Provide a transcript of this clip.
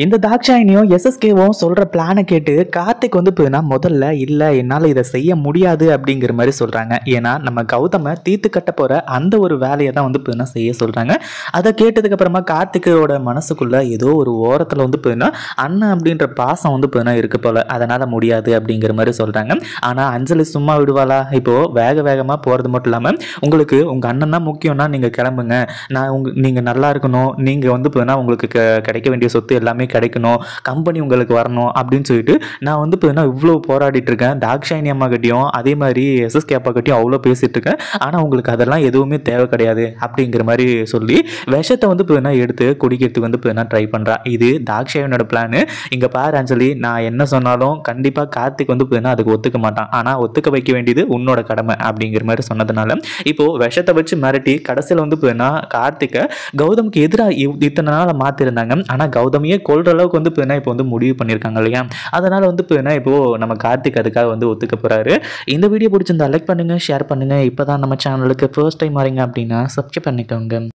இந்த தாக்ஷாயினியும் எஸ்எஸ்கேவும் சொல்ற பிளானை கேட்டு கார்த்திக் வந்து போதுனா முதல்ல இல்லை என்னால் இதை செய்ய முடியாது அப்படிங்கிற மாதிரி சொல்றாங்க. ஏன்னா நம்ம கௌதமை தீர்த்து கட்ட போற அந்த ஒரு வேலையை தான் வந்து போதுனா செய்ய சொல்றாங்க. அதை கேட்டதுக்கு அப்புறமா கார்த்திகோட மனசுக்குள்ள ஏதோ ஒரு ஓரத்தில் வந்து போதுனா அண்ணன் அப்படின்ற பாசம் வந்து போதுனா இருக்கு போல, அதனால முடியாது அப்படிங்கிற மாதிரி சொல்றாங்க. ஆனால் அஞ்சலி சும்மா விடுவாளா? இப்போ வேக வேகமாக போகிறது மட்டும் இல்லாமல் உங்களுக்கு உங்கள் அண்ணன் தான் முக்கியம்னா நீங்கள் கிளம்புங்க, நீங்கள் நல்லா இருக்கணும், நீங்கள் வந்து போதுனா உங்களுக்கு கிடைக்க வேண்டிய சொத்து எல்லாமே கிடைக்கணும், கம்பெனி உங்களுக்கு வரணும் அப்படின்னு சொல்லிட்டு நான் வந்து இவ்வளோ போராடிட்டு இருக்கேன். தாக்ஷாயினி அம்மா கிட்டையும் அதே மாதிரி எஸ்எஸ்கே அப்பா கிட்டையும் அவ்வளோ பேசிட்டு இருக்கேன். ஆனால் உங்களுக்கு அதெல்லாம் எதுவுமே தேவை கிடையாது அப்படிங்கிற மாதிரி சொல்லி விஷத்தை வந்து எடுத்து குடிக்கிறதுக்கு வந்து ட்ரை பண்ணுறா. இது தாக்ஷாயினோட பிளானு. இங்கே பாரு அஞ்சலி, நான் என்ன சொன்னாலும் கண்டிப்பாக கார்த்திக் வந்து அதுக்கு ஒத்துக்க மாட்டான், ஆனால் ஒத்துக்க வைக்க வேண்டியது உன்னோட கடமை அப்படிங்கிற மாதிரி சொன்னதுனால இப்போ விஷத்தை வச்சு மிரட்டி கடைசியில் வந்து கார்த்திகை கௌதமுக்கு எதிராக இத்தனை நாள் மாற்றிருந்தாங்க. ஆனால் கௌதமையே கொள்ற அளவுக்கு வந்து இப்போ வந்து முடிவு பண்ணியிருக்காங்க இல்லையா? அதனால வந்து இப்போ நம்ம கார்த்திக் அதுக்காக வந்து ஒத்துக்க போறாரு. இந்த வீடியோ பிடிச்சிருந்தா லைக் பண்ணுங்க, ஷேர் பண்ணுங்க. இப்போதான் நம்ம சேனலுக்கு ஃபர்ஸ்ட் டைம் வரீங்க அப்படின்னா சப்ஸ்கிரைப் பண்ணிக்கோங்க.